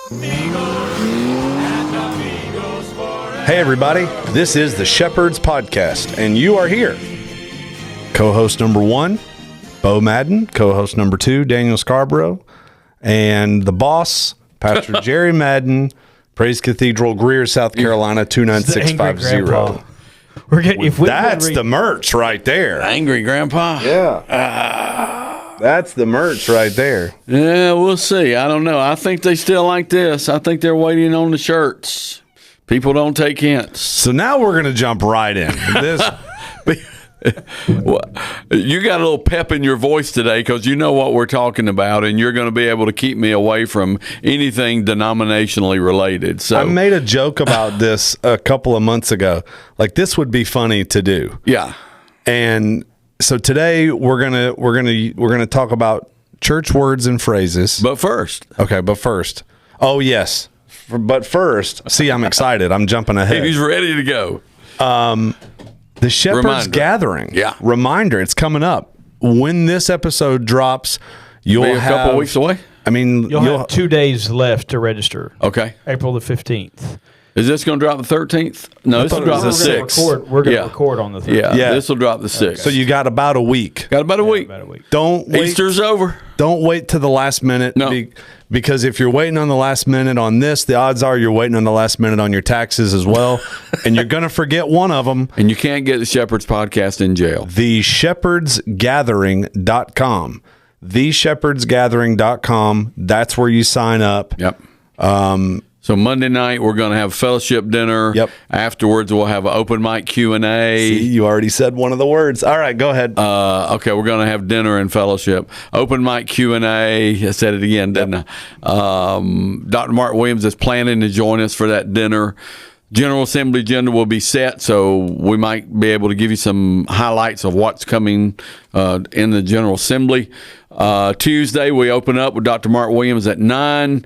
Hey everybody, this is the Shepherds Podcast, and you are here. Co-host number 1, Bo Madden. Co-host number 2, Daniel Scarborough. And the boss, Pastor Jerry Madden, Praise Cathedral, Greer, South Carolina, 29650. We're getting, That's the merch right there. Angry Grandpa? Yeah. That's the merch right there. Yeah, we'll see. I don't know. I think they still like this. I think they're waiting on the shirts. People don't take hints. So now we're going to jump right in. This... Well, you got a little pep in your voice today because you know what we're talking about, and you're going to be able to keep me away from anything denominationally related. So I made a joke about this a couple of months ago. Like, this would be funny to do. Yeah. And so today we're gonna talk about church words and phrases. But first. Oh yes. But first, see, I'm excited. I'm jumping ahead. He's ready to go. The Shepherds Gathering. Yeah. Reminder, it's coming up. When this episode drops, you'll Be a have couple weeks away? I mean, You'll have 2 days left to register. Okay. April the 15th. Is this going to drop the 13th? No, this will drop the 6th. We're going to record on the 13th. Yeah, this will drop the 6th. So you got about a week. Got about a week. Don't wait. Easter's over. Don't wait to the last minute. No. Because if you're waiting on the last minute on this, the odds are you're waiting on the last minute on your taxes as well. And you're going to forget one of them. And you can't get the Shepherds Podcast in jail. TheShepherdsGathering.com. TheShepherdsGathering.com. That's where you sign up. Yep. So Monday night we're going to have fellowship dinner. Yep. Afterwards we'll have an open mic Q&A. See, you already said one of the words. All right, go ahead. Okay, we're going to have dinner and fellowship. Open mic Q&A. I said it again, didn't I? Dr. Mark Williams is planning to join us for that dinner. General Assembly agenda will be set, so we might be able to give you some highlights of what's coming in the General Assembly. Tuesday we open up with Dr. Mark Williams at 9.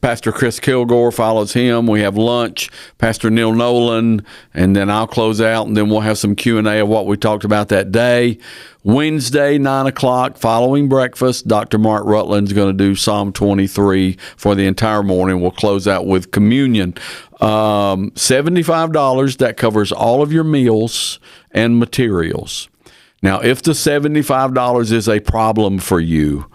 Pastor Chris Kilgore follows him. We have lunch, Pastor Neil Nolan, and then I'll close out, and then we'll have some Q&A of what we talked about that day. Wednesday, 9 o'clock, following breakfast, Dr. Mark Rutland's going to do Psalm 23 for the entire morning. We'll close out with communion. $75, that covers all of your meals and materials. Now, if the $75 is a problem for you,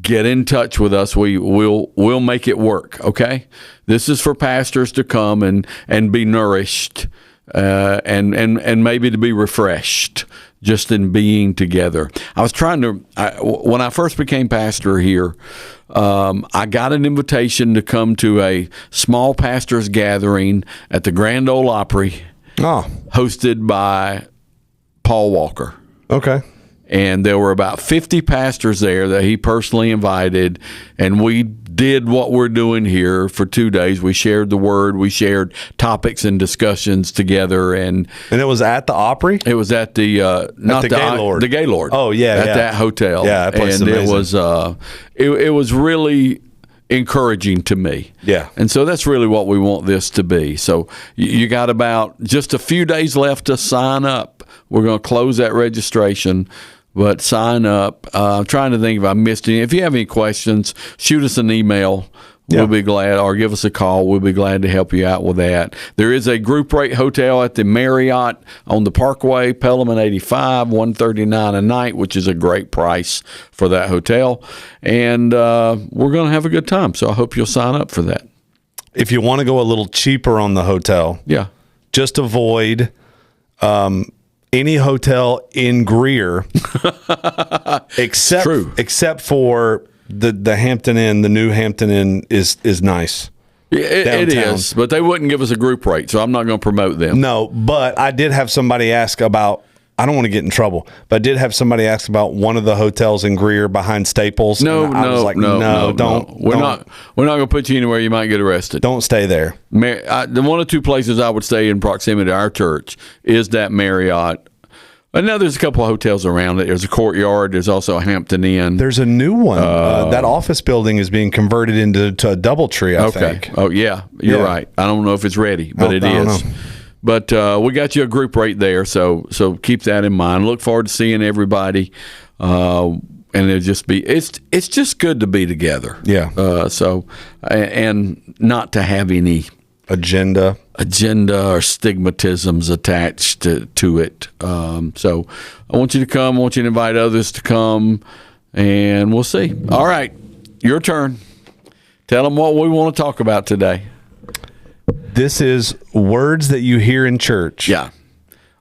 get in touch with us. We'll make it work. Okay, this is for pastors to come and be nourished and maybe to be refreshed just in being together. I was trying to when I first became pastor here, I got an invitation to come to a small pastors gathering at the Grand Ole Opry, hosted by Paul Walker. Okay. And there were about 50 pastors there that he personally invited, and we did what we're doing here for 2 days. We shared the word, we shared topics and discussions together, and it was at the Opry. It was at the Gaylord. The Gaylord. Oh yeah, at that hotel. Yeah, that place is amazing. It was really encouraging to me. Yeah. And so that's really what we want this to be. So you got about just a few days left to sign up. We're going to close that registration. But sign up. I'm trying to think if I missed any. If you have any questions, shoot us an email. We'll be glad, or give us a call. We'll be glad to help you out with that. There is a group rate hotel at the Marriott on the Parkway, Pelham and 85, $139 a night, which is a great price for that hotel. And we're going to have a good time. So I hope you'll sign up for that. If you want to go a little cheaper on the hotel, just avoid any hotel in Greer except for the Hampton Inn. The new Hampton Inn is nice. It is, but they wouldn't give us a group rate, so I'm not going to promote them. No, but I did have somebody ask about, I don't want to get in trouble, but I did have somebody ask about one of the hotels in Greer behind Staples. No, don't. We're not going to put you anywhere you might get arrested. Don't stay there. The one or two places I would stay in proximity to our church is that Marriott. And now there's a couple of hotels around it. There's a Courtyard. There's also a Hampton Inn. There's a new one. That office building is being converted into a DoubleTree, I think. Oh, yeah. You're right. I don't know if it's ready, but it is. But we got you a group rate there, so keep that in mind. Look forward to seeing everybody. and it'll just be it's just good to be together. Yeah. And not to have any agenda or stigmatisms attached to it. So I want you to come. I want you to invite others to come, and we'll see. All right, your turn. Tell them what we want to talk about today. This is words that you hear in church. Yeah.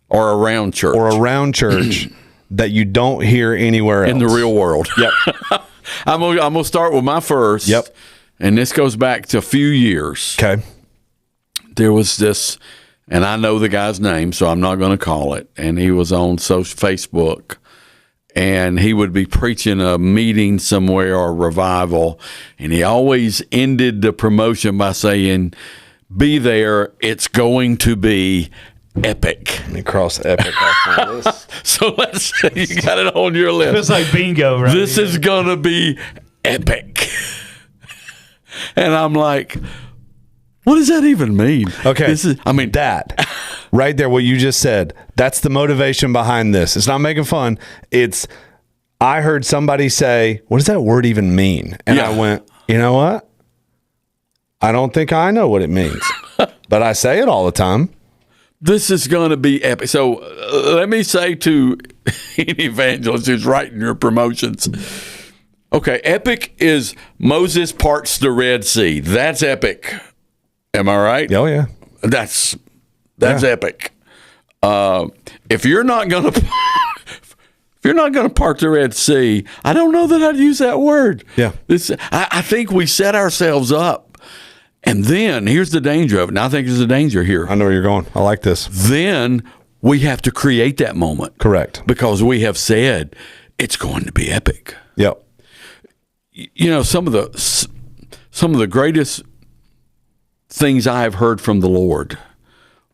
Or around church. That you don't hear anywhere else. In the real world. Yep. I'm gonna start with my first. Yep. And this goes back to a few years. Okay. There was this, and I know the guy's name, so I'm not going to call it. And he was on Facebook, and he would be preaching a meeting somewhere or a revival, and he always ended the promotion by saying, "Be there. It's going to be epic." Let me cross epic off my list. So let's say you got it on your list. It's like bingo, right? This is going to be epic. And I'm like, what does that even mean? Okay. That right there, what you just said, that's the motivation behind this. It's not making fun. I heard somebody say, what does that word even mean? And I went, you know what? I don't think I know what it means, but I say it all the time. This is going to be epic. So let me say to any evangelist who's writing your promotions, okay, epic is Moses parts the Red Sea. That's epic. Am I right? Oh, yeah. That's epic. If you're not going to part the Red Sea, I don't know that I'd use that word. Yeah. I think we set ourselves up. And then here's the danger of it. And I think there's a danger here. I know where you're going. I like this. Then we have to create that moment. Correct. Because we have said it's going to be epic. Yep. You know, some of the greatest things I have heard from the Lord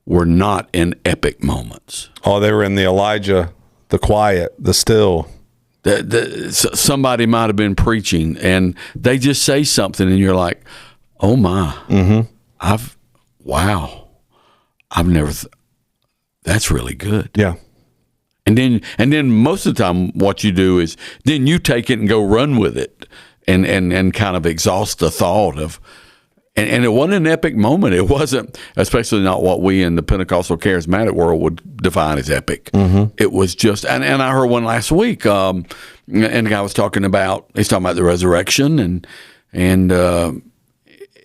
were not in epic moments. Oh, they were in the Elijah, the quiet, the still. Somebody might have been preaching, and they just say something, and you're like, oh my! Mm-hmm. I've never. That's really good. Yeah. And then most of the time, what you do is then you take it and go run with it, and kind of exhaust the thought of. And it wasn't an epic moment. It wasn't, especially not what we in the Pentecostal charismatic world would define as epic. Mm-hmm. It was just, and I heard one last week, and the guy was talking about the resurrection, and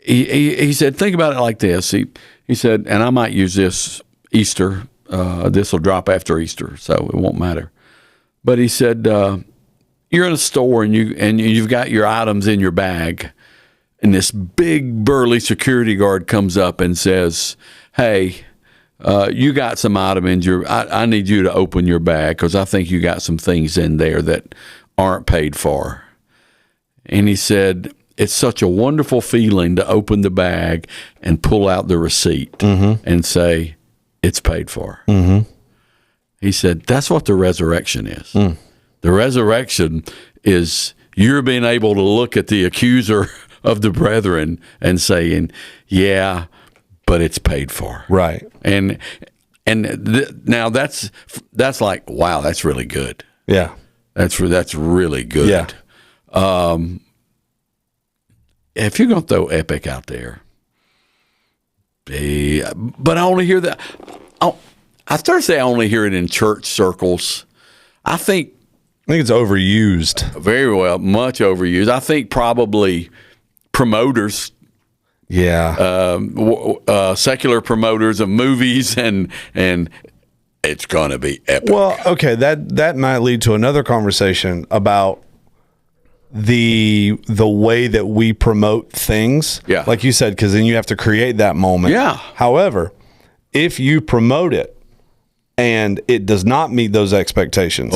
he said, think about it like this. He said, and I might use this Easter. This will drop after Easter, so it won't matter. But he said, you're in a store and you've got your items in your bag. And this big burly security guard comes up and says, "Hey, you got some item in your. I need you to open your bag because I think you got some things in there that aren't paid for." And he said, "It's such a wonderful feeling to open the bag and pull out the receipt and say it's paid for." Mm-hmm. He said, "That's what the resurrection is. The resurrection is you're being able to look at the accuser of the brethren and saying, yeah, but it's paid for." Right. And now that's like, wow, that's really good. Yeah. That's really good. Yeah. If you're going to throw epic out there, but I only hear that. I start to say I only hear it in church circles. I think it's overused. Very well, much overused. I think probably promoters, secular promoters of movies, and it's gonna be epic. Well, okay, that might lead to another conversation about the way that we promote things. Yeah, like you said, because then you have to create that moment. Yeah. However, if you promote it and it does not meet those expectations,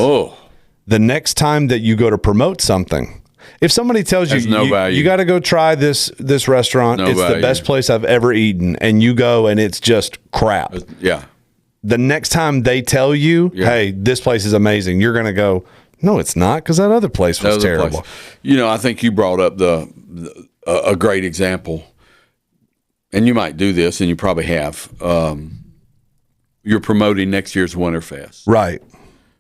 the next time that you go to promote something. If somebody tells you, you got to go try this restaurant, it's the best place I've ever eaten, and you go and it's just crap. Yeah. The next time they tell you, hey, this place is amazing, you're going to go, no, it's not, because that other place was terrible. You know, I think you brought up a great example, and you might do this, and you probably have. You're promoting next year's Winterfest. Right.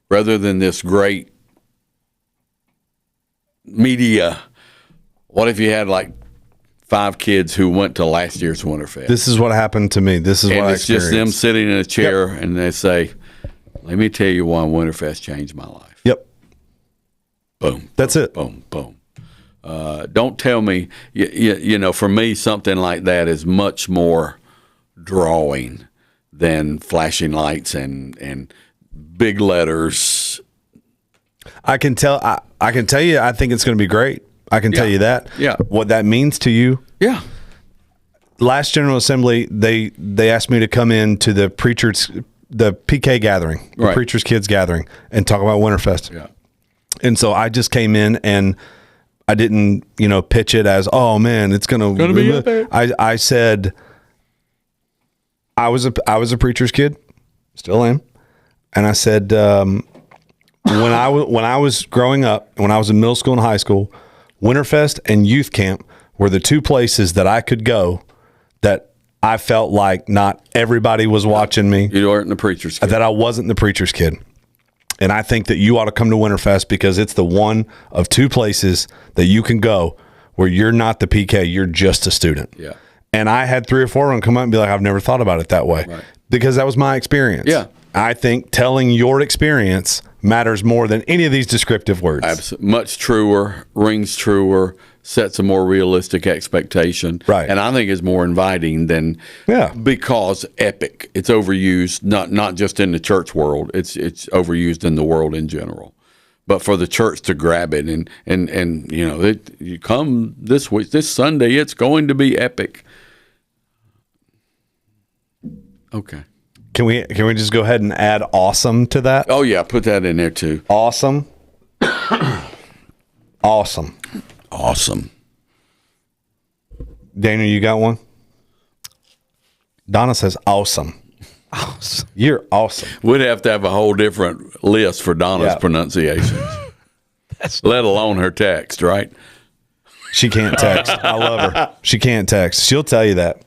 Rather than this great media. What if you had like 5 kids who went to last year's Winterfest? This is what happened to me. This is And what I it's just them experienced. sitting in a chair and they say, let me tell you why Winterfest changed my life. Yep. Boom. That's it. Boom, boom. Don't tell me, you know, for me, something like that is much more drawing than flashing lights and big letters. I can tell you, I think it's going to be great. I can tell you that. Yeah. What that means to you. Yeah. Last General Assembly, they asked me to come in to the PK gathering, the Right. preachers' kids gathering, and talk about Winterfest. Yeah. And so I just came in and I didn't, pitch it as, oh man, it's gonna be epic. I said I was a preacher's kid, still am, and I said when I was growing up, when I was in middle school and high school, Winterfest and youth camp were the 2 places that I could go that I felt like not everybody was watching me, You weren't the preacher's kid. that I wasn't the preacher's kid. And I think that you ought to come to Winterfest because it's the one of 2 places that you can go where you're not the PK, you're just a student. Yeah. And I had 3 or 4 of them come up and be like, I've never thought about it that way. Right. Because that was my experience. Yeah. I think telling your experience matters more than any of these descriptive words. Much truer, rings truer, sets a more realistic expectation. Right. And I think is more inviting than because epic. It's overused, not just in the church world. It's overused in the world in general. But for the church to grab it and you come this week, this Sunday, it's going to be epic. Okay. Can we just go ahead and add awesome to that? Oh yeah, put that in there too. Awesome. Awesome. Awesome. Daniel, you got one? Donna says awesome. Awesome. You're awesome. We'd have to have a whole different list for Donna's Yeah. pronunciations. Let alone her text, right? She can't text. I love her. She can't text. She'll tell you that.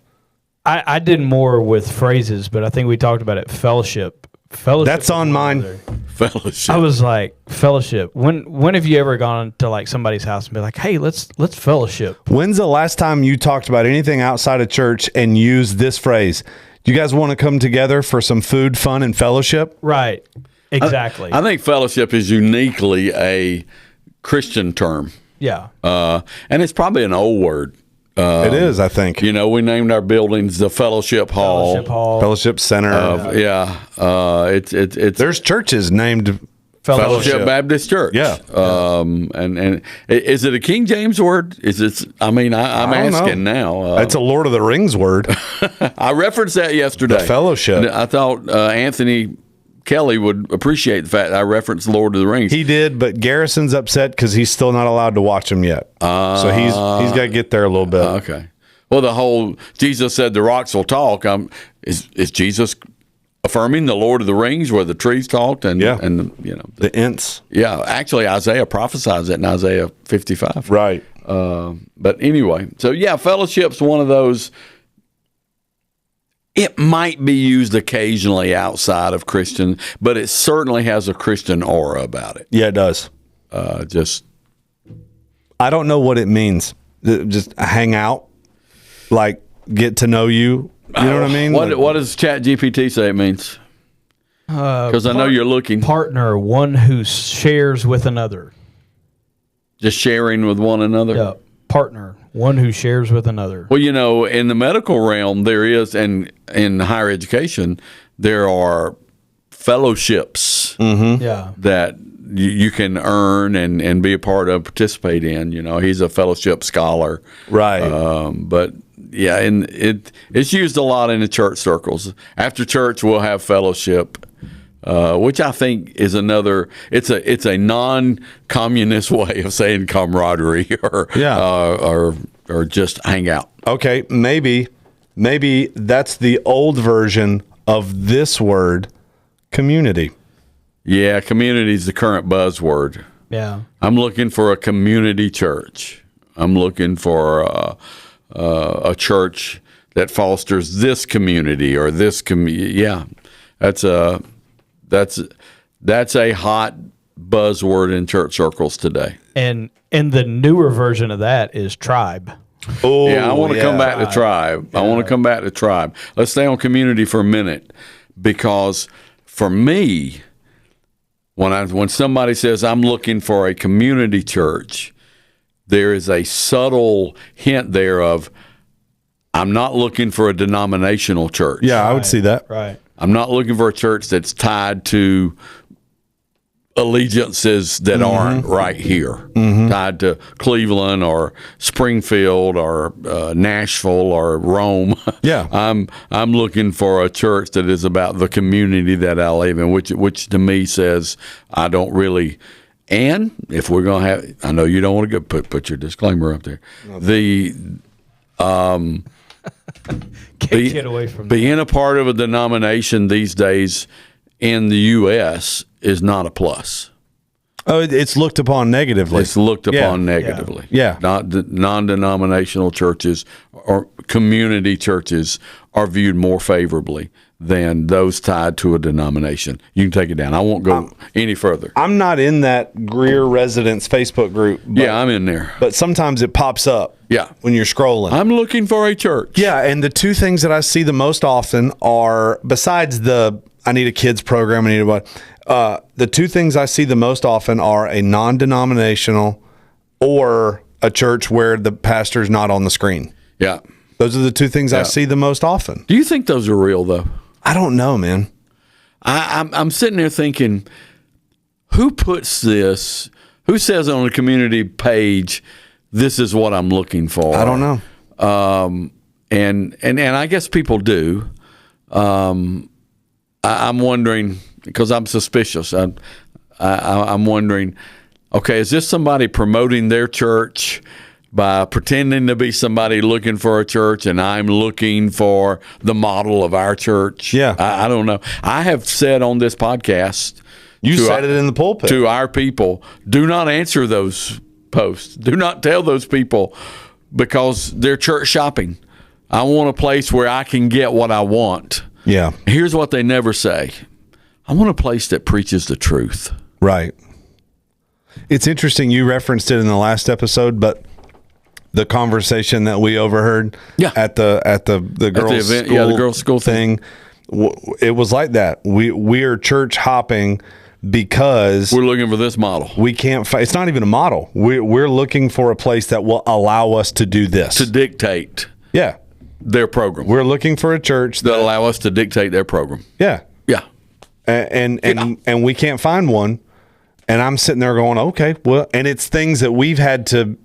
I did more with phrases, but I think we talked about it. Fellowship. That's on mine. Fellowship. I was like, fellowship. When have you ever gone to like somebody's house and be like, hey, let's fellowship? When's the last time you talked about anything outside of church and used this phrase? Do you guys want to come together for some food, fun, and fellowship? Right. Exactly. I think fellowship is uniquely a Christian term. Yeah. And it's probably an old word. It is, I think. We named our buildings the Fellowship Hall. Fellowship Hall. Fellowship Center. It's There's churches named Fellowship Baptist Church. Yeah. And is it a King James word? Is it? I'm I don't asking know. now. It's a Lord of the Rings word. I referenced that yesterday. The fellowship. I thought Anthony Kelly would appreciate the fact that I referenced Lord of the Rings. He did, but Garrison's upset because he's still not allowed to watch them yet. So he's got to get there a little bit. Okay. Well, the whole Jesus said the rocks will talk. Is Jesus affirming the Lord of the Rings where the trees talked and Yeah. and The Ints. yeah, actually Isaiah prophesies it in Isaiah 55. Right. But anyway, so yeah, fellowship's one of those. It might be used occasionally outside of Christian, but it certainly has a Christian aura about it. Yeah, it does. I don't know what it means. Just hang out, like get to know you. You know what I mean? What does ChatGPT say it means? Because I know you're looking. Partner, one who shares with another. Just sharing with one another. Yeah. Partner, one who shares with another. Well, in the medical realm, there is, and in higher education, there are fellowships Yeah. that you can earn and be a part of, participate in. He's a fellowship scholar. Right. But yeah, and it's used a lot in the church circles. After church, we'll have fellowship, which I think is another. It's a non-communist way of saying camaraderie or just hang out. Okay, maybe that's the old version of this word, community. Yeah, community is the current buzzword. Yeah. I'm looking for a community church. I'm looking for a church that fosters this community or this community. Yeah, that's a hot buzzword in church circles today. And the newer version of that is tribe. Oh, Yeah, I want to come back to tribe. I want to come back to tribe. Let's stay on community for a minute, because for me, when somebody says I'm looking for a community church, there is a subtle hint there of I'm not looking for a denominational church. Yeah, I would see that. Right. I'm not looking for a church that's tied to allegiances that aren't right here, tied to Cleveland or Springfield or Nashville or Rome. Yeah. I'm looking for a church that is about the community that I live in, which to me says I don't really. And if we're gonna have, I know you don't want to go put your disclaimer up there. Get away from that. Being a part of a denomination these days in the U.S. is not a plus. Oh, it's looked upon negatively. It's looked upon negatively. Yeah. Non-denominational churches or community churches are viewed more favorably than those tied to a denomination. You can take it down. I won't go any further. I'm not in that Greer Residence Facebook group. But, Yeah, I'm in there. But sometimes it pops up. Yeah. When you're scrolling. I'm looking for a church. Yeah, and the two things that I see the most often are, besides the I need a kids program, I need a what, the two things I see the most often are a non-denominational or a church where the pastor's not on the screen. Yeah. Those are the two things I see the most often. Do you think those are real, though? I don't know, man. I'm sitting there thinking, who puts this? Who says on a community page, this is what I'm looking for? I don't know. And I guess people do. I'm wondering, because I'm suspicious. I'm wondering, okay, is this somebody promoting their church by pretending to be somebody looking for a church, and I'm looking for the model of our church? Yeah. I don't know. I have said on this podcast, You said it in the pulpit. to our people, do not answer those posts. Do not tell those people, because they're church shopping. I want a place where I can get what I want. Yeah. Here's what they never say. I want a place that preaches the truth. Right. It's interesting. You referenced it in the last episode, but the conversation that we overheard at the girls' event, school, the girls' school thing, it was like that. We're church hopping because We're looking for this model. we can't. It's not even a model. We're looking for a place that will allow us to do this. To dictate Yeah. their program. We're looking for a church That allow us to dictate their program. Yeah. Yeah. And we can't find one. And I'm sitting there going, okay, well, and it's things that we've had to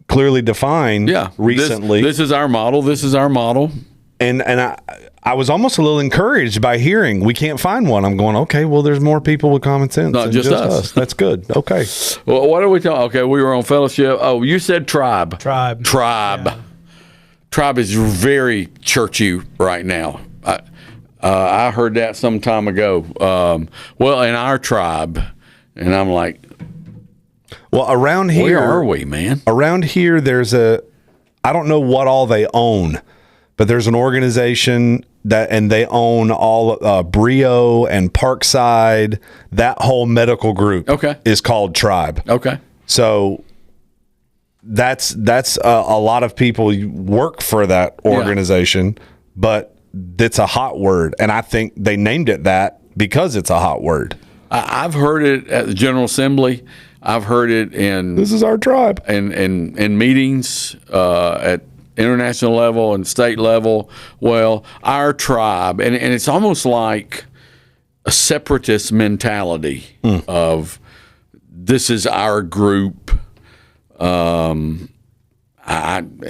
clearly define recently. This is our model. This is our model. And I was almost a little encouraged by hearing we can't find one. I'm going, okay, well, there's more people with common sense Not than just us. That's good. Okay. Well, what are we talking? Okay, we were on fellowship. Oh, you said tribe. Tribe. Yeah. Tribe is very churchy right now. I heard that some time ago. Well, in our tribe, and I'm like, Well, around here, where are we, man? Around here, there's I don't know what all they own, but there's an organization and they own all Brio and Parkside. That whole medical group is called Tribe. Okay. So that's a lot of people work for that organization, but it's a hot word, and I think they named it that because it's a hot word. I've heard it at the General Assembly. I've heard it in This is our tribe. in meetings at international level and state level. Well, our tribe, and it's almost like a separatist mentality of this is our group.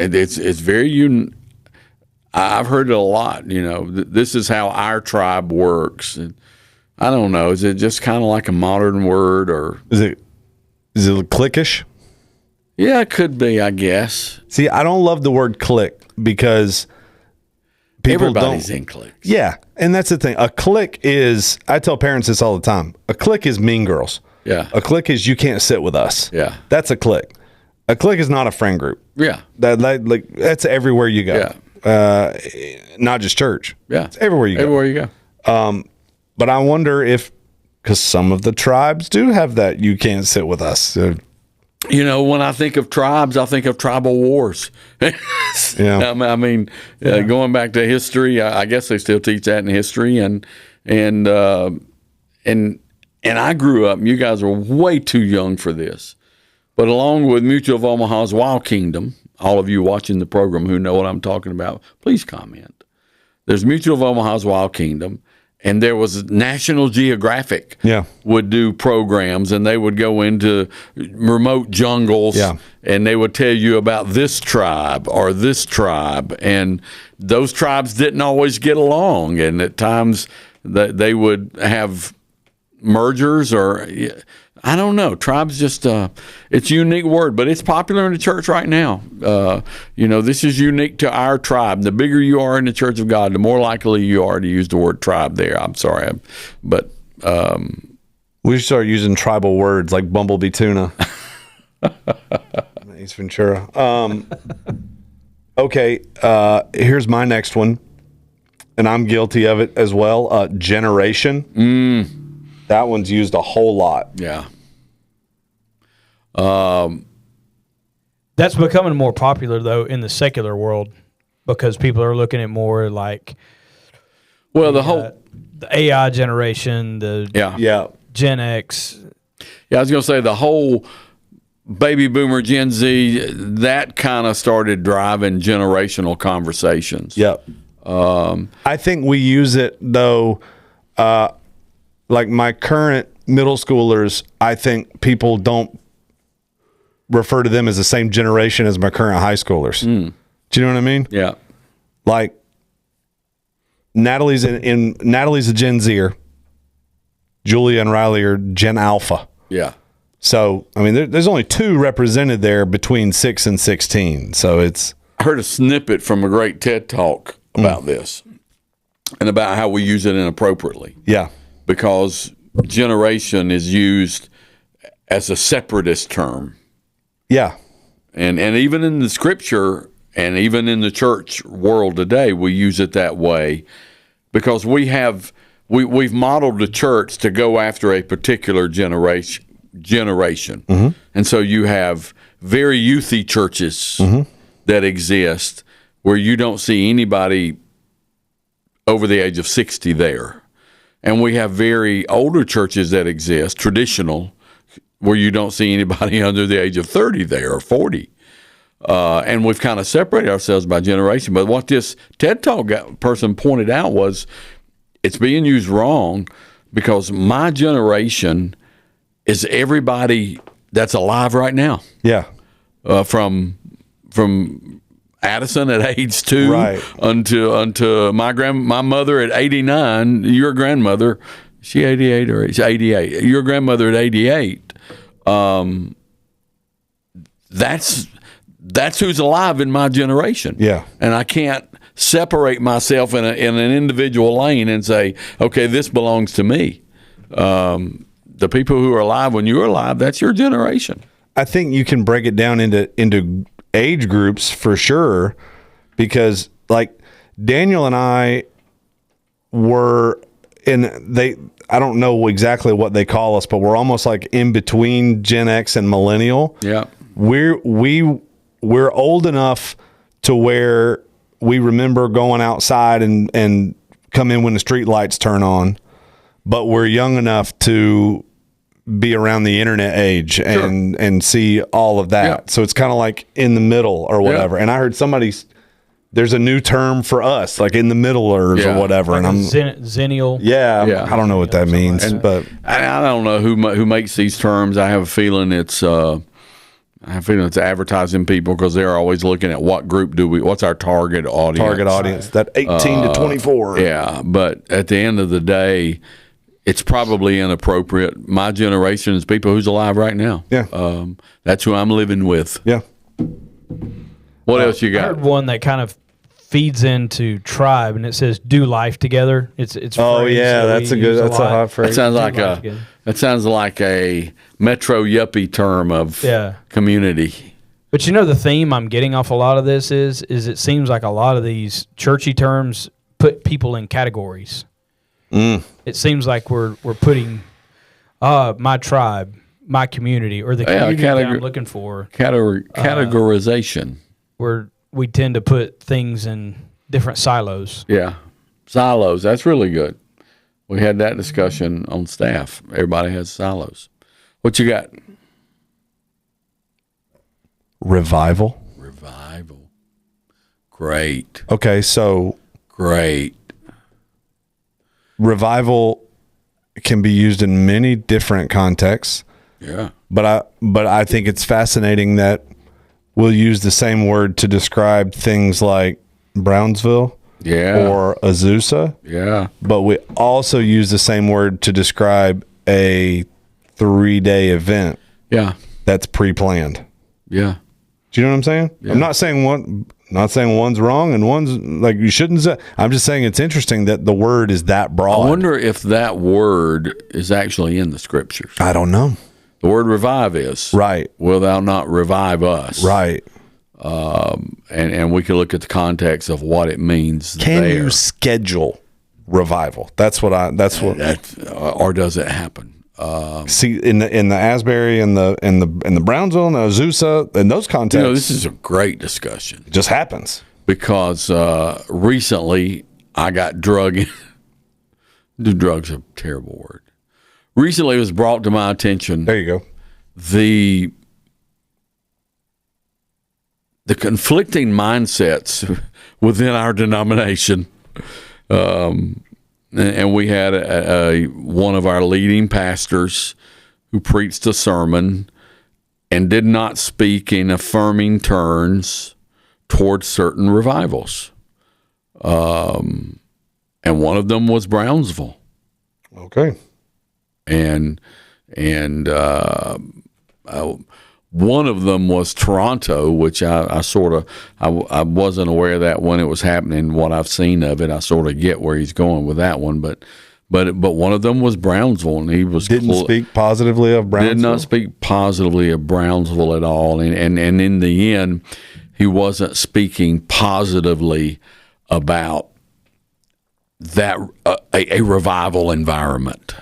It's very I've heard it a lot. This is how our tribe works. And I don't know. Is it just kind of like a modern word, or Is it cliquish? Yeah, it could be, I guess. See, I don't love the word clique because people Everybody's don't. in cliques. Yeah, and that's the thing. A clique is, I tell parents this all the time. A clique is Mean Girls. Yeah. A clique is you can't sit with us. Yeah. That's a clique. A clique is not a friend group. Yeah. That's everywhere you go. Yeah. Not just church. Yeah. It's everywhere you go. Everywhere you go. But I wonder if Because some of the tribes do have that. You can't sit with us. When I think of tribes, I think of tribal wars. Yeah. I mean, going back to history, I guess they still teach that in history, and I grew up. You guys are way too young for this, but along with Mutual of Omaha's Wild Kingdom, all of you watching the program who know what I'm talking about, please comment. There's Mutual of Omaha's Wild Kingdom. And there was National Geographic would do programs, and they would go into remote jungles, and they would tell you about this tribe or this tribe. And those tribes didn't always get along, and at times they would have mergers or I don't know. Tribes just it's a unique word, but it's popular in the church right now. This is unique to our tribe. The bigger you are in the Church of God, the more likely you are to use the word tribe there. I'm sorry, but we should start using tribal words like bumblebee tuna. Ace Ventura. Okay, here's my next one, and I'm guilty of it as well. Generation. That one's used a whole lot. Yeah. That's becoming more popular, though, in the secular world because people are looking at more like the AI generation, the Gen X. Yeah, I was going to say the whole baby boomer, Gen Z, that kind of started driving generational conversations. Yep. I think we use it, though, like my current middle schoolers, I think people don't refer to them as the same generation as my current high schoolers. Do you know what I mean? Yeah. Like Natalie's Natalie's a Gen Zer. Julia and Riley are Gen Alpha. Yeah. So, I mean, there's only two represented there between 6 and 16. So it's... I heard a snippet from a great TED Talk about this and about how we use it inappropriately. Yeah. Because generation is used as a separatist term. Yeah. And even in the scripture and even in the church world today, we use it that way because we've modeled the church to go after a particular generation. And so you have very youthy churches that exist where you don't see anybody over the age of 60 there. And we have very older churches that exist, traditional, where you don't see anybody under the age of 30 there or 40. And we've kind of separated ourselves by generation. But what this TED Talk person pointed out was it's being used wrong because my generation is everybody that's alive right now. Yeah. From Addison at age 2 right. unto my mother at 89, your grandmother, she 88 or she's 88, your grandmother at 88. That's who's alive in my generation. Yeah. And I can't separate myself in an individual lane and say, okay, this belongs to me. The people who are alive when you were alive, that's your generation. I think you can break it down into age groups for sure, because like Daniel and I were I don't know exactly what they call us, but we're almost like in between Gen X and millennial. Yeah. We're old enough to where we remember going outside and come in when the street lights turn on, but we're young enough to be around the internet age and see all of that. Yeah. So it's kind of like in the middle or whatever. Yeah. And I heard there's a new term for us, like in the middlers or whatever. Like and I'm Zennial. Yeah. I don't know what that means, but I don't know who makes these terms. I have a feeling it's advertising people because they're always looking at what group what's our target audience. That 18 to 24. Yeah. But at the end of the day, it's probably inappropriate. My generation is people who's alive right now. Yeah. That's who I'm living with. Yeah. What else you got? I heard one that kind of feeds into tribe, and it says "do life together." It's oh yeah, that's a hot phrase. That sounds like a metro yuppie term of community. But the theme I'm getting off a lot of this is it seems like a lot of these churchy terms put people in categories. It seems like we're putting My tribe, my community, or the community that I'm looking for. Categorization. Where we tend to put things in different silos. Yeah, silos. That's really good. We had that discussion on staff. Everybody has silos. What you got? Revival. Great. Okay, so great. Revival can be used in many different contexts. Yeah. But I think it's fascinating that we'll use the same word to describe things like Brownsville or Azusa. Yeah. But we also use the same word to describe a 3-day event. Yeah. That's pre-planned. Yeah. Do you know what I'm saying? Yeah. I'm not saying one's wrong and one's like you shouldn't say. I'm just saying it's interesting that the word is that broad. I wonder if that word is actually in the scriptures. I don't know. The word revive is. Right. Will thou not revive us? Right. And we can look at the context of what it means. Can you schedule revival? Or does it happen? See, in the Asbury and the Brownsville and the Azusa and those contexts, this is a great discussion. It just happens because recently I got drugged. Drugs are a terrible word. Recently, it was brought to my attention. There you go. The conflicting mindsets within our denomination. And we had one of our leading pastors who preached a sermon and did not speak in affirming terms towards certain revivals. And one of them was Brownsville. Okay. And one of them was Toronto, which I wasn't aware of that when it was happening. What I've seen of it, I sort of get where he's going with that one. But one of them was Brownsville, and he didn't speak positively of Brownsville. Did not speak positively of Brownsville at all, and in the end, he wasn't speaking positively about that a revival environment.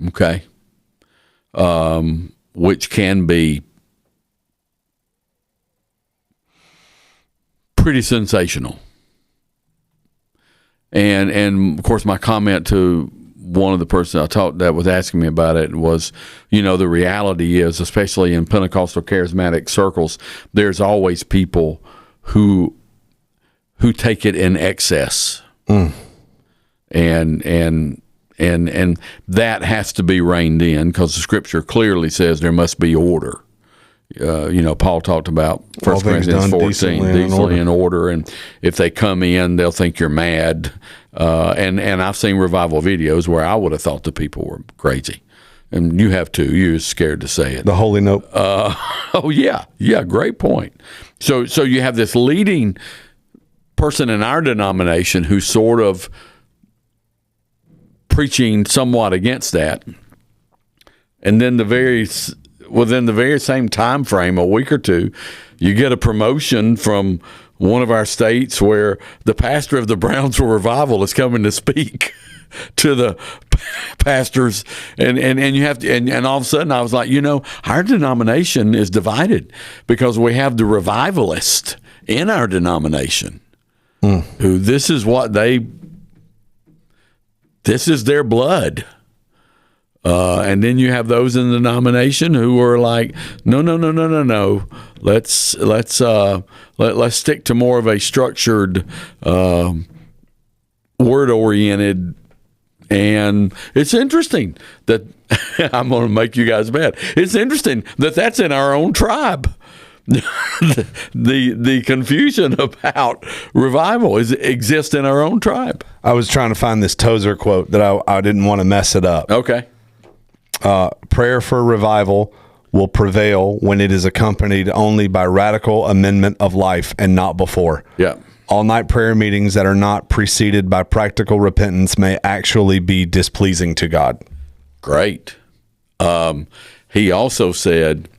Okay. Which can be pretty sensational. And of course, my comment to one of the persons I talked that was asking me about it was, the reality is, especially in Pentecostal charismatic circles, there's always people who take it in excess. And that has to be reined in because the scripture clearly says there must be order. Paul talked about 1 Corinthians 14, decently in order. And if they come in, they'll think you're mad. And I've seen revival videos where I would have thought the people were crazy. And you have too. You're scared to say it. The holy note. Yeah, great point. So you have this leading person in our denomination who's sort of preaching somewhat against that, and then within the very same time frame, a week or two, you get a promotion from one of our states where the pastor of the Brownsville Revival is coming to speak to the pastors, and you have to, and all of a sudden I was like, our denomination is divided because we have the revivalist in our denomination who this is their blood. And then you have those in the denomination who are like, no. Let's stick to more of a structured, word-oriented. And it's interesting that I'm going to make you guys mad. It's interesting that that's in our own tribe. the confusion about revival exists in our own tribe. I was trying to find this Tozer quote that I didn't want to mess it up. Okay. Prayer for revival will prevail when it is accompanied only by radical amendment of life and not before. Yeah. All-night prayer meetings that are not preceded by practical repentance may actually be displeasing to God. Great. He also said,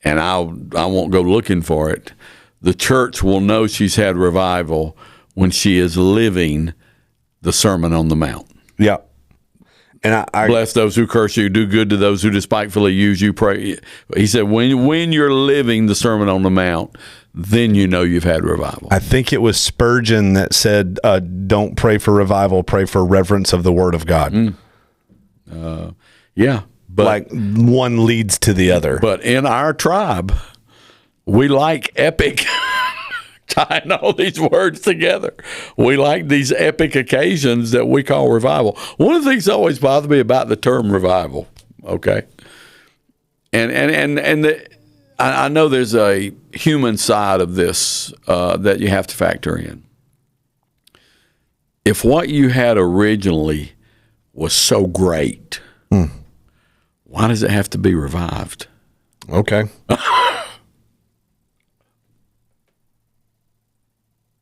and I won't go looking for it, the church will know she's had revival when she is living the Sermon on the Mount. Yeah. And I bless those who curse you, do good to those who despitefully use you. Pray. He said, when you're living the Sermon on the Mount, then you know you've had revival. I think it was Spurgeon that said, don't pray for revival, pray for reverence of the Word of God. Yeah. But like one leads to the other. But in our tribe, we like epic, tying all these words together. We like these epic occasions that we call revival. One of the things that always bothered me about the term revival, okay? I know there's a human side of this that you have to factor in. If what you had originally was so great, why does it have to be revived? Okay.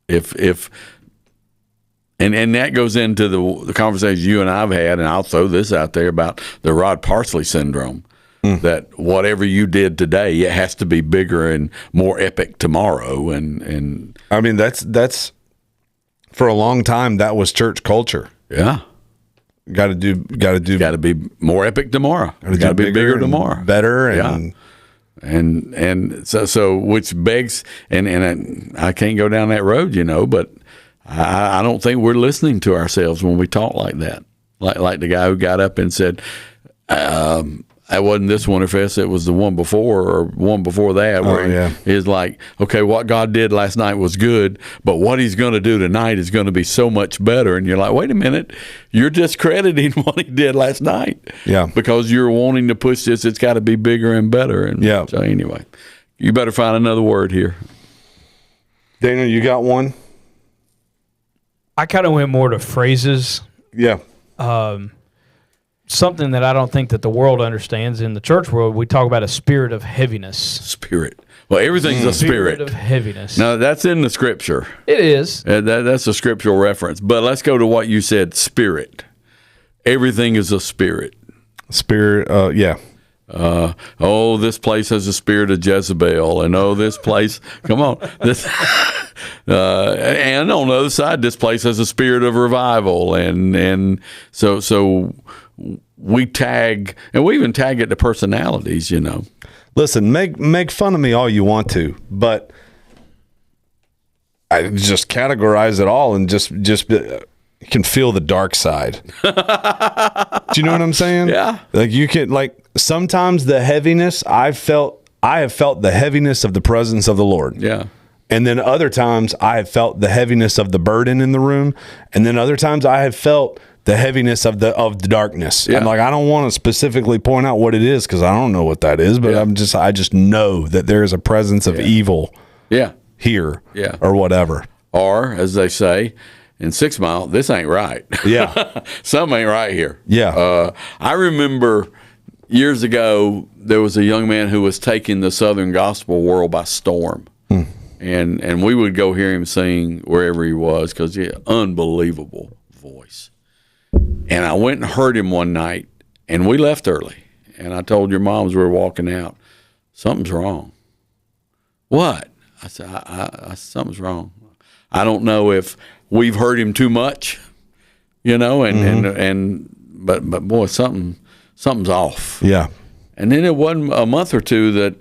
If that goes into the conversation you and I've had, and I'll throw this out there about the Rod Parsley syndrome, that whatever you did today, it has to be bigger and more epic tomorrow. And I mean, that's for a long time that was church culture. Yeah. Got to be more epic tomorrow. Got to be bigger tomorrow, better, and and so which begs and I can't go down that road, but I don't think we're listening to ourselves when we talk like that. Like the guy who got up and said, "I wasn't this Winterfest; it was the one before or one before that." Where he's like, "Okay, what God did last night was good, but what He's going to do tonight is going to be so much better." And you're like, "Wait a minute, you're discrediting what He did last night, because you're wanting to push this. It's got to be bigger and better." And so anyway, you better find another word here. Daniel, you got one? I kind of went more to phrases. Yeah. Something that I don't think that the world understands. In the church world, we talk about a spirit of heaviness. Spirit. Well, everything's a spirit. Spirit of heaviness. No, that's in the scripture. It is. That's a scriptural reference. But let's go to what you said, spirit. Everything is a spirit. Spirit, yeah. This place has a spirit of Jezebel, and this place, come on, this, and on the other side, this place has a spirit of revival, and so we tag, and we even tag it to personalities, Listen, make fun of me all you want to, but I just categorize it all and just you can feel the dark side. Do you know what I'm saying? Yeah. Like you can, like sometimes the heaviness I have felt the heaviness of the presence of the Lord. Yeah. And then other times I have felt the heaviness of the burden in the room. And then other times I have felt the heaviness of the darkness. Yeah. And like, I don't want to specifically point out what it is, because I don't know what that is, but I just know that there is a presence of evil here or whatever. Or as they say, in 6 Mile, this ain't right. Yeah. Something ain't right here. Yeah. I remember years ago, there was a young man who was taking the Southern gospel world by storm. And we would go hear him sing wherever he was, because he had an unbelievable voice. And I went and heard him one night, and we left early. And I told your mom as we were walking out, something's wrong. What? I said, I something's wrong. I don't know if we've heard him too much, but boy, something's off. Yeah. And then it wasn't a month or two that,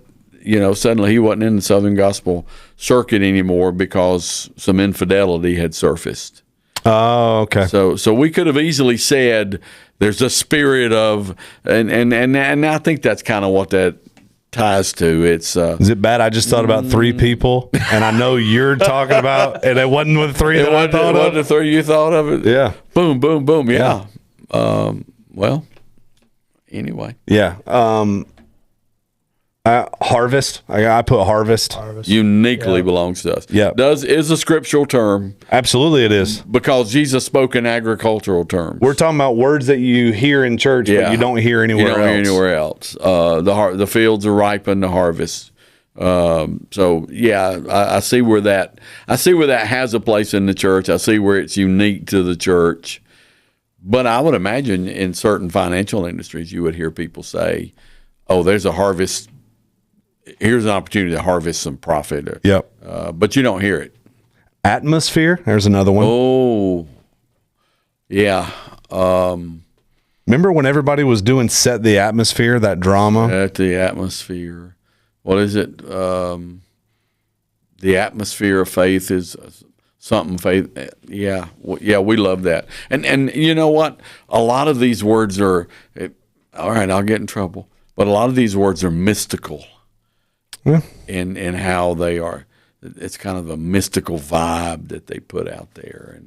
suddenly he wasn't in the Southern Gospel circuit anymore because some infidelity had surfaced. Oh, okay. So we could have easily said there's a spirit of, and I think that's kind of what that ties to. It's is it bad? I just thought about 3 people, and I know you're talking about, and it wasn't with 3 that I thought of. It wasn't the 3 you thought of it. Yeah. Boom, boom, boom. Yeah. Well, anyway. Yeah. Harvest. I put harvest. Uniquely belongs to us. Yeah. Is a scriptural term. Absolutely it is. Because Jesus spoke in agricultural terms. We're talking about words that you hear in church, but you don't hear anywhere else. The fields are ripened to harvest. I see where that has a place in the church. I see where it's unique to the church. But I would imagine in certain financial industries, you would hear people say, "Oh, there's a harvest. Here's an opportunity to harvest some profit." Yep. But you don't hear it. Atmosphere. There's another one. Oh, yeah. Remember when everybody was doing Set the Atmosphere, that drama? Set the Atmosphere. What is it? The Atmosphere of Faith is something faith. Yeah. Yeah, we love that. And you know what? A lot of these words are, all right, I'll get in trouble, but a lot of these words are mystical in how they are. It's kind of a mystical vibe that they put out there.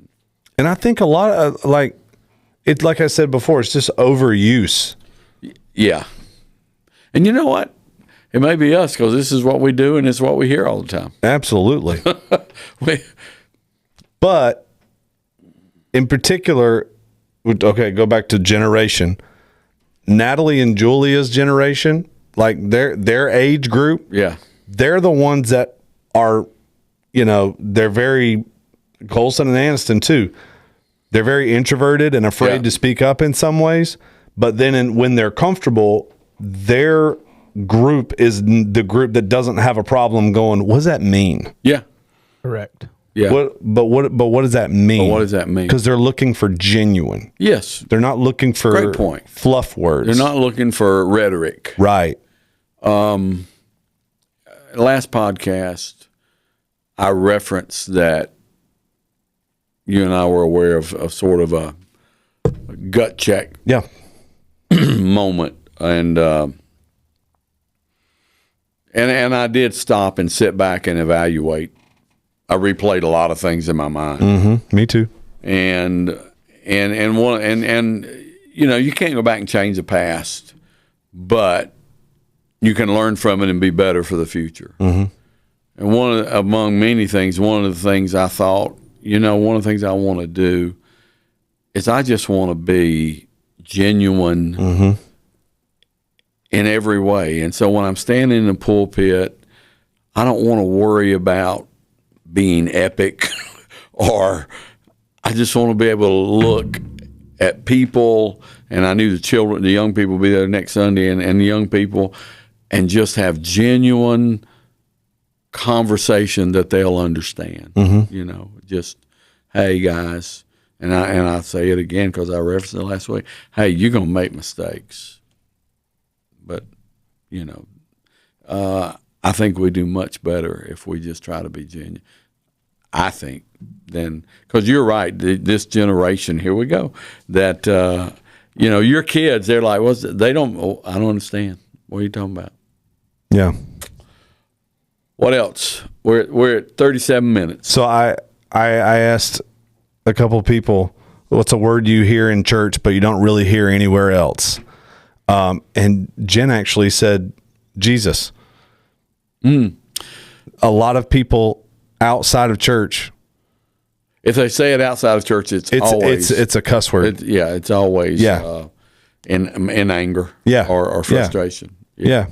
And I think a lot of, like I said before, it's just overuse. Yeah. And you know what? It may be us because this is what we do and it's what we hear all the time. Absolutely. But in particular, okay, go back to generation. Natalie and Julia's generation, like their age group, they're the ones that are, they're very, Colson and Aniston too. They're very introverted and afraid to speak up in some ways. But then when they're comfortable, their group is the group that doesn't have a problem going, what does that mean? Yeah. Correct. Yeah. But what does that mean? What does that mean? Because they're looking for genuine. Yes. They're not looking for great point. Fluff words. They're not looking for rhetoric. Right. Last podcast, I referenced that you and I were aware of sort of a gut check moment. And I did stop and sit back and evaluate. I replayed a lot of things in my mind. Mm-hmm. Me too. And you can't go back and change the past, but you can learn from it and be better for the future. Mm-hmm. And among many things, one of the things I thought, one of the things I want to do is I just want to be genuine in every way. And so when I'm standing in the pulpit, I don't want to worry about being epic or I just want to be able to look at people, and I knew the young people would be there next Sunday, and the young people, and just have genuine conversation that they'll understand. Just, hey guys, and I say it again because I referenced it last week. Hey, you're gonna make mistakes, but I think we do much better if we just try to be genuine. I think then, because you're right, this generation, here we go, that your kids, they're like, I don't understand. What are you talking about? Yeah. What else? We're at 37 minutes. So I asked a couple people, what's a word you hear in church but you don't really hear anywhere else? And Jen actually said Jesus. A lot of people outside of church, if they say it outside of church, it's always a cuss word. It's always in anger, or frustration. Yeah.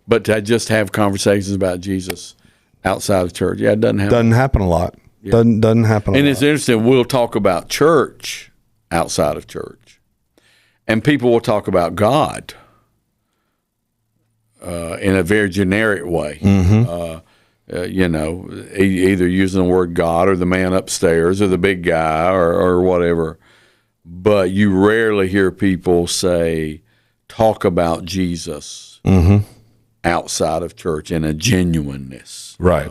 But to just have conversations about Jesus outside of church, it doesn't happen. Doesn't happen a lot. Yeah. Doesn't happen a lot. And it's interesting. We'll talk about church outside of church, and people will talk about God in a very generic way. Either using the word God or the man upstairs or the big guy or whatever. But you rarely hear people talk about Jesus outside of church in a genuineness. Right.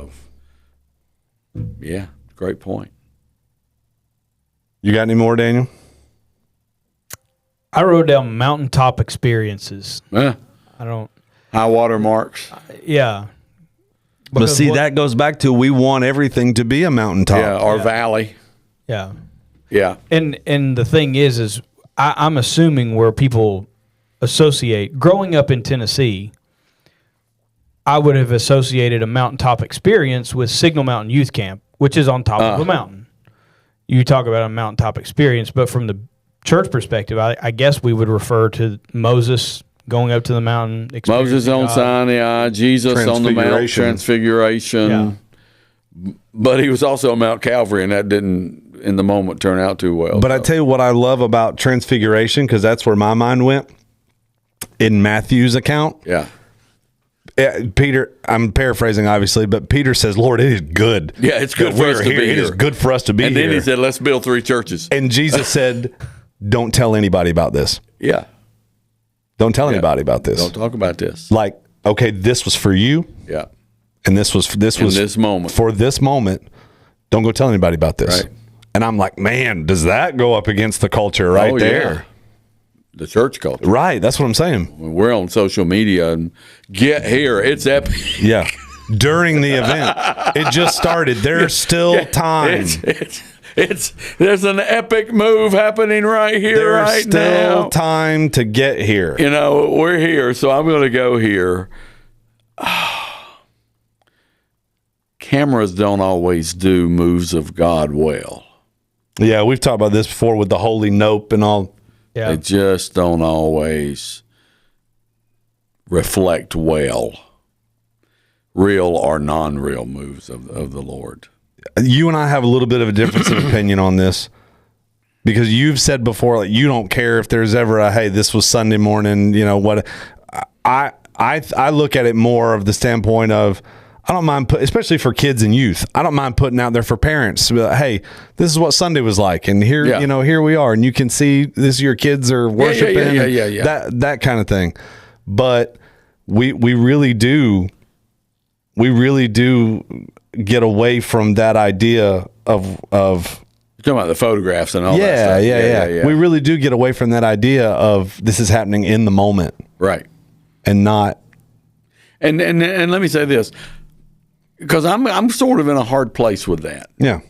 Great point. You got any more, Daniel? I wrote down mountaintop experiences. I don't. High water marks. Yeah. But see, that goes back to we want everything to be a mountaintop. Or valley. Yeah. Yeah. And the thing is I'm assuming where people associate, growing up in Tennessee, I would have associated a mountaintop experience with Signal Mountain Youth Camp, which is on top of a mountain. You talk about a mountaintop experience, but from the church perspective, I guess we would refer to Moses going up to the mountain. Moses on Sinai, Jesus on the Mount Transfiguration. Yeah. But he was on Mount Calvary, and that didn't, in the moment, turn out too well. But I tell you what I love about Transfiguration, because that's where my mind went, in Matthew's account. Yeah. Peter, I'm paraphrasing, obviously, but Peter says, Lord, it is good. Yeah, it's good for us to be here. It is good for us to be here. And then he said, let's build 3 churches. And Jesus said, don't tell anybody about this. Yeah. Don't tell anybody about this. Don't talk about this. Like, okay, this was for you. Yeah. And this was this moment. For this moment. Don't go tell anybody about this. Right. And I'm like, man, does that go up against the culture right there? Yeah. The church culture. Right. That's what I'm saying. When we're on social media and get here, it's epic. Yeah. During the event, it just started. There's still time. There's an epic move happening right here, There's right still now. time to get here. You know, we're here, so I'm going to go here. Cameras don't always do moves of God well. Yeah, we've talked about this before with the holy nope and all. Yeah. They just don't always reflect well real or non-real moves of the Lord. You and I have a little bit of a difference of opinion on this, because you've said before, like, you don't care if there's ever a, hey, this was Sunday morning, you know what? I look at it more of the standpoint of, I don't mind especially for kids and youth. I don't mind putting out there for parents. Hey, this is what Sunday was like, and here, Yeah. you know, here we are, and you can see this. Your kids are worshiping, yeah. that kind of thing. But we really do get away from that idea of. You're talking about the photographs and all that Yeah, stuff. yeah. We really do get away from that idea of this is happening in the moment, Right. and not. And let me say this, because I'm sort of in a hard place with that. Yeah.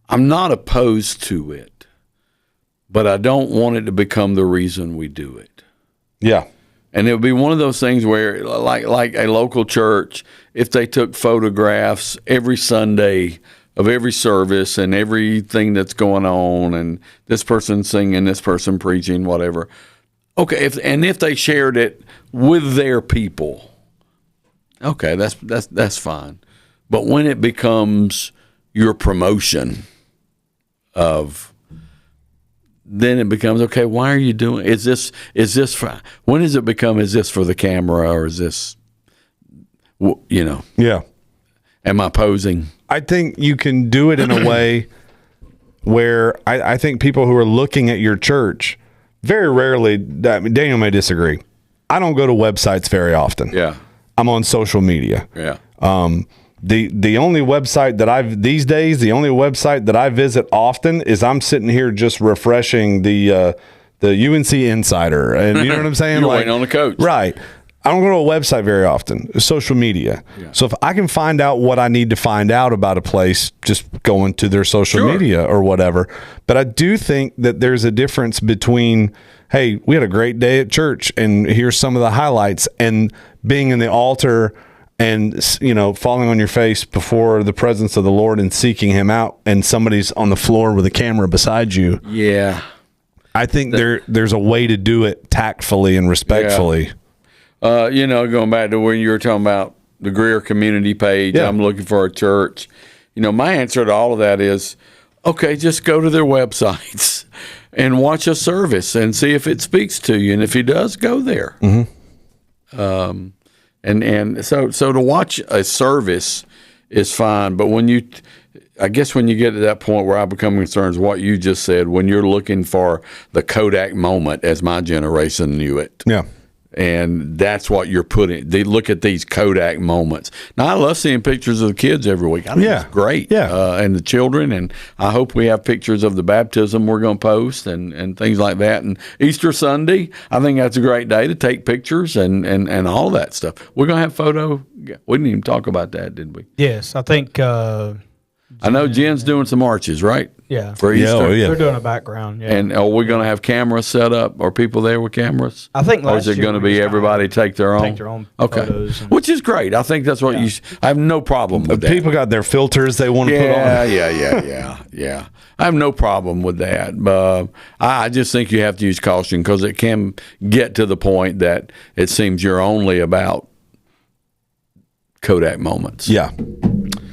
I'm not opposed to it, but I don't want it to become the reason we do it. Yeah. And it would be one of those things where, like a local church, if they took photographs every Sunday of every service and everything that's going on, and this person singing, this person preaching, whatever. Okay, if they shared it with their people, okay, that's fine. But when it becomes your promotion of, then it becomes, okay, why are you doing? Is this for, when does it become? Is this for the camera, or is this, Yeah. Am I posing? I think you can do it in a way where I think people who are looking at your church very rarely, Daniel may disagree. I don't go to websites very often. Yeah. I'm on social media. Yeah. The only website that these days, the only website that I visit often is I'm sitting here just refreshing the UNC Insider, and you know what I'm saying? You're waiting on the coach. Right. I don't go to a website very often, social media. Yeah. So if I can find out what I need to find out about a place, just going to their social media or whatever. But I do think that there's a difference between, hey, we had a great day at church and here's some of the highlights, and being in the altar and, you know, falling on your face before the presence of the Lord and seeking him out, and somebody's on the floor with a camera beside you. Yeah. I think there's a way to do it tactfully and respectfully. Yeah. Going back to when you were talking about the Greer community page, I'm looking for a church. My answer to all of that is, okay, just go to their websites and watch a service and see if it speaks to you. And if it does, go there. Mm-hmm. And so to watch a service is fine. But I guess when you get to that point where I become concerned is what you just said, when you're looking for the Kodak moment, as my generation knew it. Yeah. And that's what you're putting. They look at these Kodak moments. Now, I love seeing pictures of the kids every week. I think it's great. Yeah. And the children. And I hope we have pictures of the baptism we're going to post and things like that. And Easter Sunday, I think that's a great day to take pictures and all that stuff. We're going to have photo. We didn't even talk about that, did we? Yes, I think. I know Jen's doing some arches, right? Yeah. For Easter. They're doing a background. Yeah. And are we going to have cameras set up? Are people there with cameras? I think or is it going to be everybody take their own? Take their own photos. Which is great. I think that's what I have no problem with that. People got their filters they want to put on. Yeah. I have no problem with that. But I just think you have to use caution, because it can get to the point that it seems you're only about Kodak moments. Yeah.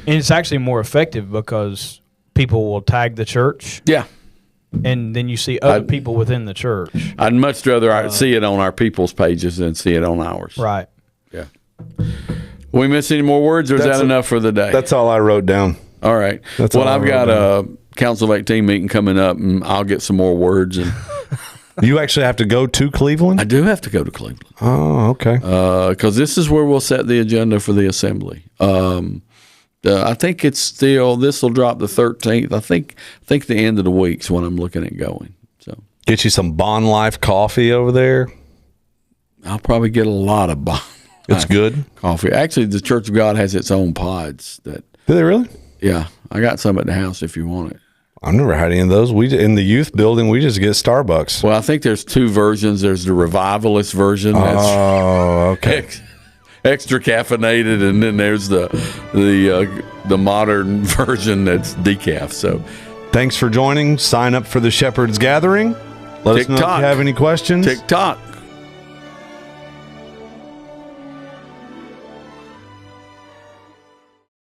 And it's actually more effective because people will tag the church. Yeah. And then you see other people within the church. I'd much rather see it on our people's pages than see it on ours. Right. Yeah. We miss any more words, or is that enough for the day? That's all I wrote down. All right. That's well, all I I've wrote got down. a Council of 18 meeting coming up, and I'll get some more words. And You actually have to go to Cleveland? I do have to go to Cleveland. Oh, okay. Because this is where we'll set the agenda for the assembly. I think it's still, this will drop the 13th. I think the end of the week's when I'm looking at going. So Get you some Bond Life coffee over there. I'll probably get a lot of It's good. coffee. Actually, the Church of God has its own pods. That Do they really? Yeah, I got some at the house if you want it. I've never had any of those. In the youth building, we just get Starbucks. Well, I think there's two versions. There's the revivalist version that's okay. extra caffeinated, and then there's the modern version that's decaf. So Thanks for joining. Sign up for the Shepherd's Gathering. Let us know if you TikTok. have any questions. TikTok.